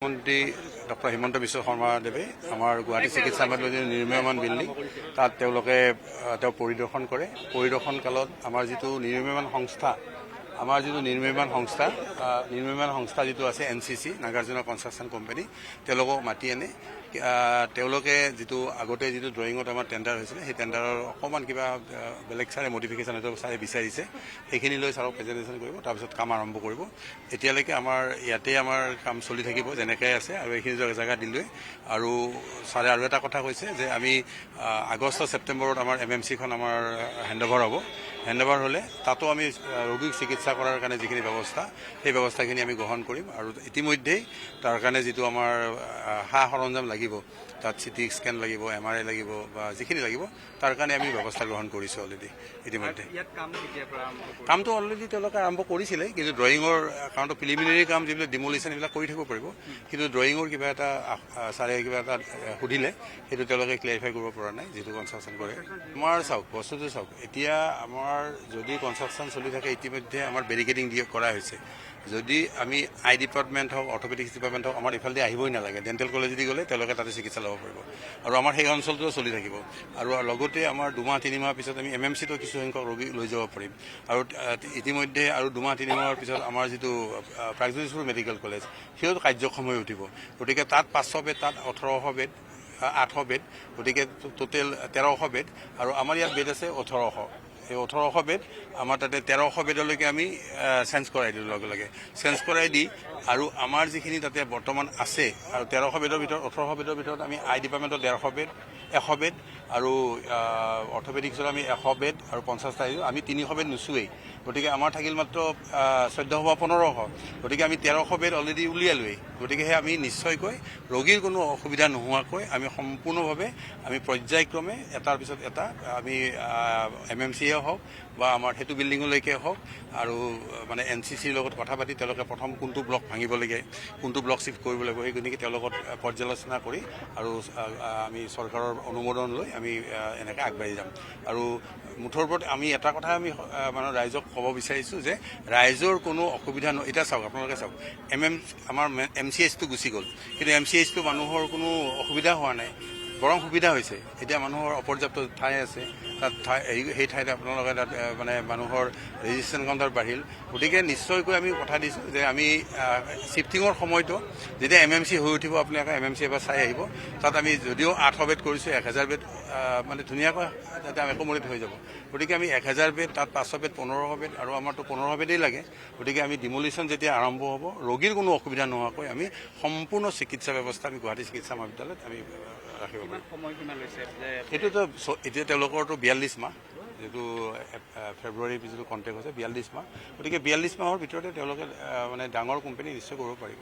মন্ত্ৰী ডক্টৰ হিমন্ত বিশ্ব শৰ্মাদেৱে আমাৰ গুৱাহাটী চিকিৎসালয়ৰ নিৰ্মীয়মান বিল্ডিং তাত তেওঁলোকে পৰিদৰ্শন কৰে। পৰিদৰ্শন কালত আমাৰ যিটো নিৰ্মীয়মান সংস্থা যিটো আছে NCC নাগাৰ্জুনা কনষ্ট্ৰাকশ্যন কোম্পানী তেওঁলোকক মাতি আনে। তেওঁলোকে যিটো আগতে যিটো ড্ৰয়িঙত আমাৰ টেণ্ডাৰ হৈছিলে সেই টেণ্ডাৰৰ অকণমান কিবা বেলেগ চাৰে মডিফিকেশ্যন চাৰে বিচাৰিছে, সেইখিনি লৈ ছাৰক প্ৰেজেণ্টেশ্যন কৰিব, তাৰপিছত কাম আৰম্ভ কৰিব। এতিয়ালৈকে আমাৰ ইয়াতে আমাৰ কাম চলি থাকিব যেনেকৈ আছে আৰু এইখিনি জেগা দিলৈ। আৰু ছাৰে আৰু এটা কথা কৈছে যে আমি আগষ্ট ছেপ্টেম্বৰত আমাৰ MMCখন আমাৰ হেণ্ডঅভাৰ হ'ব। হেণ্ডঅভাৰ হ'লে তাতো আমি ৰোগীক চিকিৎসা কৰাৰ কাৰণে যিখিনি ব্যৱস্থা সেই ব্যৱস্থাখিনি আমি গ্ৰহণ কৰিম। আৰু ইতিমধ্যেই তাৰ কাৰণে যিটো আমাৰ সা সৰঞ্জাম লাগিব, তাত CT স্কেন লাগিব, MRI লাগিব বা যিখিনি লাগিব তাৰ কাৰণে আমি ব্যৱস্থা গ্ৰহণ কৰিছোঁ অলৰেডি ইতিমধ্যে। কামটো অলৰেডি তেওঁলোকে আৰম্ভ কৰিছিলে, কিন্তু ড্ৰয়িঙৰ কাৰণটো প্ৰিলিমিনেৰী কাম যিবিলাক ডিমলিশ্যন এইবিলাক কৰি থাকিব পাৰিব, কিন্তু ড্ৰয়িঙৰ কিবা এটা ছাৰে কিবা এটা সুধিলে সেইটো তেওঁলোকে ক্লেৰিফাই কৰিব পৰা নাই যিটো কনষ্ট্ৰাকশ্যন কৰে। আমাৰ বস্তুটো চাওক, এতিয়া আমাৰ যদি কনষ্ট্ৰাকশ্যন চলি থাকে ইতিমধ্যে আমাৰ বেৰিকেডিং কৰা হৈছে। যদি আমি আই ডিপাৰ্টমেণ্ট হওক, অৰ্থপেডিক্স ডিপাৰ্টমেণ্ট হওক, আমাৰ ইফালে আহিবই নালাগে। ডেণ্টেল কলেজেদি গ'লে তেওঁলোকে তাতে চিকিৎসা ল'ব পাৰিব আৰু আমাৰ সেই অঞ্চলটোও চলি থাকিব। আৰু লগতে আমাৰ 2-3 মাহ পিছত আমি MMCতো কিছুসংখ্যক ৰোগী লৈ যাব পাৰিম। আৰু ইতিমধ্যে আৰু 2-3 মাহৰ পিছত আমাৰ যিটো প্ৰাগজ্যোতিষপুৰ মেডিকেল কলেজ সিহঁত কাৰ্যক্ষম হৈ উঠিব। গতিকে তাত 500 বেড, তাত 1800 বেড, 800 বেড, গতিকে টোটেল 1300 বেড। আৰু আমাৰ ইয়াত বেড আছে 1800। এই 1800 বেড আমাৰ তাতে 1300 বেডলৈকে আমি চেঞ্জ কৰাই দিলোঁ লগে লগে। চেঞ্জ কৰাই দি আৰু আমাৰ যিখিনি তাতে বৰ্তমান আছে আৰু 1300 বেডৰ ভিতৰত 1800 বেডৰ ভিতৰত আমি আই ডিপাৰ্টমেণ্টত 150 বেড, 100 বেড আৰু অৰ্থপেডিক্সত আমি 100 বেড আৰু 50টা আমি 300 বেড নুচুৱেই। গতিকে আমাৰ থাকিল মাত্ৰ 1400 বা 1500। গতিকে আমি 1300 বেড অলৰেডি উলিয়ালোৱেই। গতিকে আমি নিশ্চয়কৈ ৰোগীৰ কোনো অসুবিধা নোহোৱাকৈ আমি সম্পূৰ্ণভাৱে আমি পৰ্যায়ক্ৰমে এটাৰ পিছত এটা আমি MMCয়ে হওক বা আমাৰ সেইটো বিল্ডিঙলৈকে হওক আৰু মানে NCCৰ লগত কথা পাতি তেওঁলোকে প্ৰথম কোনটো ব্লক ভাঙিব লাগে, কোনটো ব্লক চিফ্ট কৰিব লাগিব, সেই গতিকে তেওঁলোকৰ পৰ্যালোচনা কৰি আৰু আমি চৰকাৰৰ অনুমোদন লৈ আমি এনেকৈ আগবাঢ়ি যাম। আৰু মুঠৰ ওপৰত আমি এটা কথা আমি মানে ৰাইজক ক'ব বিচাৰিছোঁ যে ৰাইজৰ কোনো অসুবিধা এতিয়া চাওক, আপোনালোকে চাওক, আমাৰ MCHটো গুচি গ'ল, কিন্তু MCHটো মানুহৰ কোনো অসুবিধা হোৱা নাই, বৰং সুবিধা হৈছে। এতিয়া মানুহৰ অপৰ্যাপ্ত ঠাই আছে, তাত সেই ঠাইত আপোনালোকে তাত মানে মানুহৰ ৰেজিষ্ট্ৰেশ্যন কাউণ্টাৰ বাঢ়িল। গতিকে নিশ্চয়কৈ আমি কথা দিছোঁ যে আমি শ্বিফটিঙৰ সময়টো যেতিয়া MMC হৈ উঠিব, আপোনালোকে MMC এবাৰ চাই আহিব। তাত আমি যদিও 800 বেড কৰিছোঁ, 1000 বেড মানে ধুনীয়াকৈ যাতে একোমোডেট হৈ যাব। গতিকে আমি 1000 বেড, তাত 500 বেড, 1500 বেড আৰু আমাৰতো 1500 বেডেই লাগে। গতিকে আমি ডিমলিশ্যন যেতিয়া আৰম্ভ হ'ব, ৰোগীৰ কোনো অসুবিধা নোহোৱাকৈ আমি সম্পূৰ্ণ চিকিৎসা ব্যৱস্থা আমি গুৱাহাটী চিকিৎসা মহাবিদ্যালয়ত আমি ৰাখিব পাৰিম। সেইটোতো এতিয়া তেওঁলোকৰতো 42 মাহ, যিটো ফেব্ৰুৱাৰীৰ যিটো কণ্টেক্ট হৈছে 42 মাহ। গতিকে 42 মাহৰ ভিতৰতে তেওঁলোকে মানে ডাঙৰ কোম্পানী নিশ্চয় কৰিব পাৰিব।